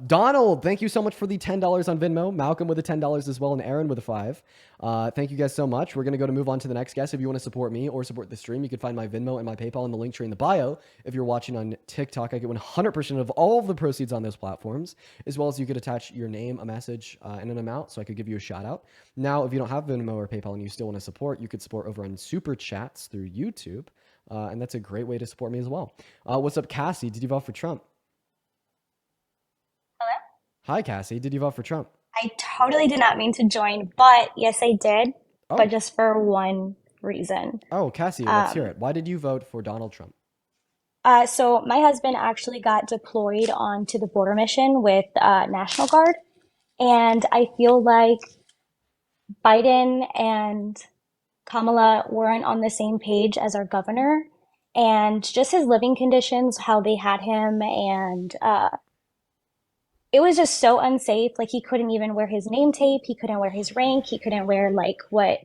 Donald, thank you so much for the $10 on Venmo. Malcolm with the $10 as well, and Aaron with a 5. Thank you guys so much. We're gonna move on to the next guest. If you want to support me or support the stream, you can find my Venmo and my PayPal in the link tree in the bio. If you're watching on TikTok, I get 100% of all of the proceeds on those platforms, as well as you could attach your name, a message, and an amount, so I could give you a shout out. Now, if you don't have Venmo or PayPal and you still want to support, you could support over on Super Chats through YouTube, and that's a great way to support me as well. What's up, Cassie? Did you vote for Trump? Hello? Hi, Cassie. Did you vote for Trump? I totally did not mean to join, but yes, I did, but Oh, just for one reason. oh, Cassie, let's hear Um, it. Why did you vote for Donald Trump? so my husband actually got deployed onto the border mission with National Guard, and I feel like Biden and Kamala weren't on the same page as our governor, and just his living conditions, how they had him, and it was just so unsafe. Like he couldn't even wear his name tape. He couldn't wear his rank. He couldn't wear like what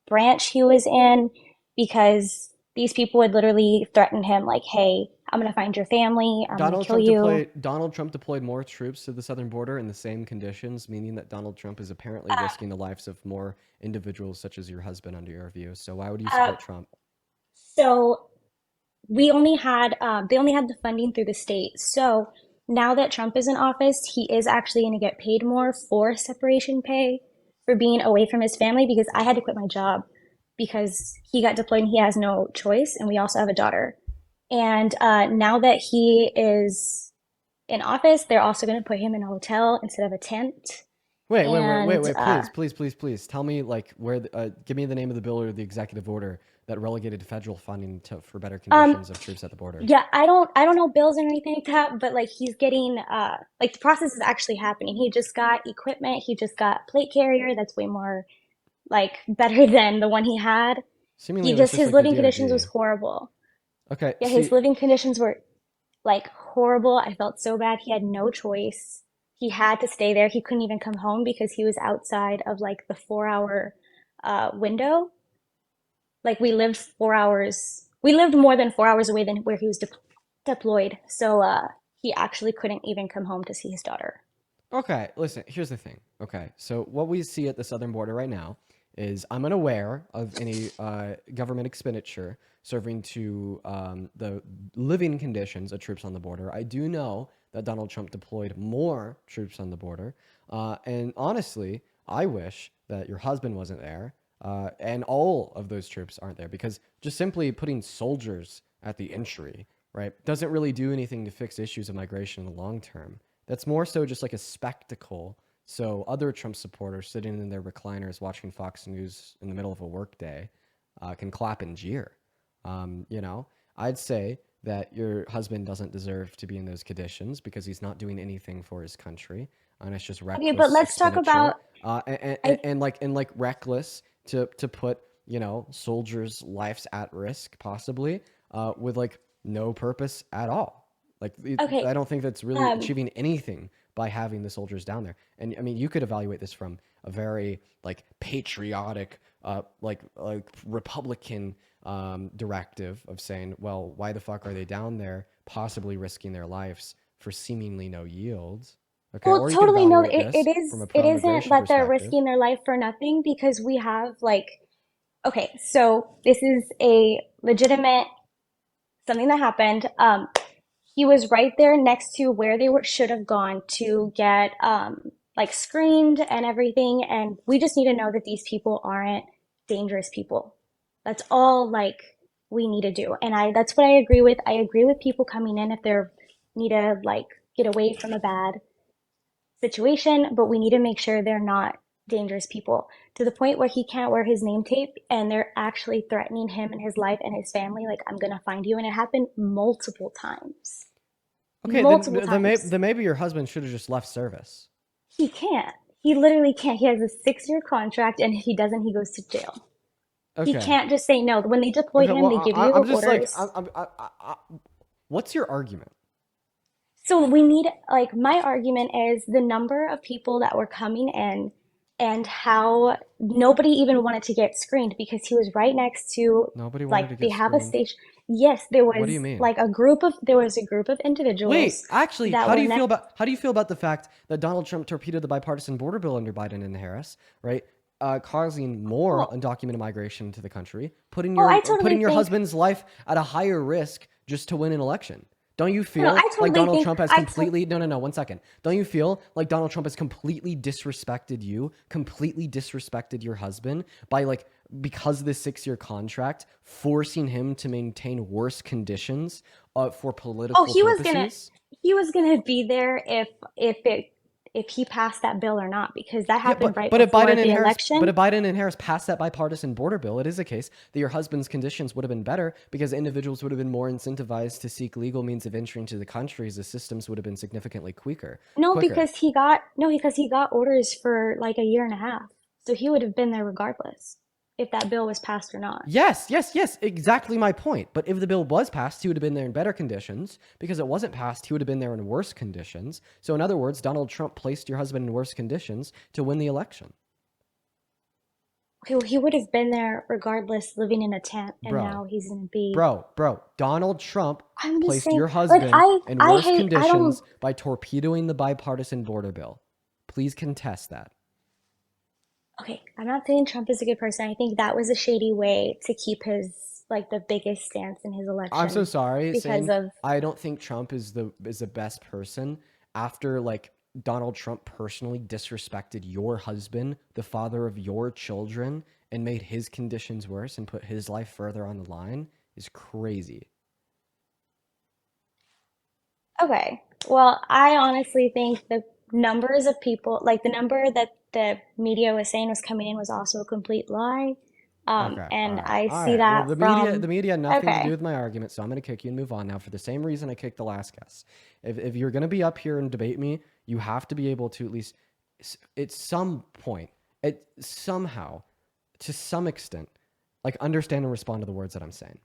branch he was in because these people would literally threaten him like, "Hey, I'm gonna find your family. I'm gonna kill you." Donald Trump deployed more troops to the southern border in the same conditions, meaning that Donald Trump is apparently Uh, risking the lives of more individuals such as your husband under your view. So why would you uh, support Trump? so they only had the funding through the state. So now that Trump is in office, he is actually going to get paid more for separation pay for being away from his family because I had to quit my job because he got deployed and he has no choice. And we also have a daughter. And now that he is in office, they're also going to put him in a hotel instead of a tent. And Please. Tell me, like, give me the name of the bill or the executive order that relegated federal funding for better um, conditions of troops at the border. Yeah, I don't know bills or anything like that, but like he's getting like the process is actually happening. He just got equipment, he just got plate carrier that's way more like better than the one he had. Seemingly, He that's just just his like the living conditions was DoD. horrible. Okay, Yeah, his see, living conditions were like horrible. I felt so bad. He had no choice. He had to stay there. He couldn't even come home because he was outside of like the 4 hour window. Like we lived more than 4 hours away than where he was deployed. So he actually couldn't even come home to see his daughter. okay, listen, here's the thing. Okay, so what we see at the southern border right now is I'm unaware of any government expenditure serving to the living conditions of troops on the border. I do know that Donald Trump deployed more troops on the border. And honestly, I wish that your husband wasn't there and all of those troops aren't there because just simply putting soldiers at the entry, right, doesn't really do anything to fix issues of migration in the long term. That's more so just like a spectacle. So other Trump supporters sitting in their recliners watching Fox News in the middle of a workday can clap and jeer. You know, I'd say that your husband doesn't deserve to be in those conditions because he's not doing anything for his country, and it's just Okay, but reckless let's talk expenditure, about I and like reckless to put soldiers' lives at risk possibly with like no purpose at all. Like I okay. don't think that's really Um, achieving anything by having the soldiers down there. And I mean, you could evaluate this from a very like patriotic, like Republican directive of saying, well, why the fuck are they down there, possibly risking their lives for seemingly no yields? Okay, well, or you could totally no, evaluate this from a it isn't pro-immigration that they're perspective. risking their life for nothing because we have like okay, so this is a legitimate something that happened. He was right there next to where they should have gone to get like screened and everything. And we just need to know that these people aren't dangerous people. That's all like we need to do. And I that's what I agree with. I agree with people coming in if they're need to like get away from a bad situation, but we need to make sure they're not dangerous people to the point where he can't wear his name tape and they're actually threatening him and his life and his family like I'm gonna find you, and it happened multiple times, Okay, multiple times. then maybe your husband should have just left service. He can't. He literally can't. He has a 6 year contract, and if he doesn't, he goes to jail. He Okay. can't just say no. When they deployed Okay. him, Well, they give you the I'm just like, orders. what's your argument? So we need, like, my argument is the number of people that were coming in and how nobody even wanted to get screened because he was right next to, Nobody wanted to like, they get have a screened. station. Yes, there What do you was mean? like a group of there was a group of individuals Wait, actually, that were next. how do you feel about the fact that Donald Trump torpedoed the bipartisan border bill under Biden and Harris, right? Causing more Oh, undocumented migration to the country, oh, I putting totally your think. husband's life at a higher risk just to win an election. Don't you No, feel I like totally Donald think. Trump has I to, completely no, 1 second. Don't you feel like Donald Trump has completely disrespected you, completely disrespected your husband by like because of this 6 year contract, forcing him to maintain worse conditions for Oh, political purposes? he was gonna be there if he passed that bill or not, because that Yeah, happened right before the election. If Biden and Harris passed that bipartisan border bill, it is a case that your husband's conditions would have been better because individuals would have been more incentivized to seek legal means of entry into the country as the systems would have been significantly quicker. Because he got orders for like a year and a half. So he would have been there regardless if that bill was passed or not. Yes, exactly my point. But if the bill was passed, he would have been there in better conditions. Because it wasn't passed, he would have been there in worse conditions. So, in other words, Donald Trump placed your husband in worse conditions to win the election. He would have been there regardless, living in a tent, and Bro, now he's gonna be. Donald Trump I'm just placed saying, your like husband in I worse hate I don't. conditions by torpedoing the bipartisan border bill. Please contest that. Okay, I'm not saying Trump is a good person. I think that was a shady way to keep his like the biggest stance in his I'm so election sorry because saying of. I don't think Trump is the best person after like Donald Trump personally disrespected your husband, the father of your children, and made his conditions worse and put his life further on the line is crazy. Okay. Well, I honestly think the numbers of people, like the number that the media was saying was coming in, was also a complete lie. Okay. All And right. I All see right. Well, that the from. media had nothing to do Okay. with my argument, so I'm going to kick you and move on now for the same reason I kicked the last guest. If you're going to be up here and debate me, you have to be able to at least, at some point, somehow, to some extent, like understand and respond to the words that I'm saying.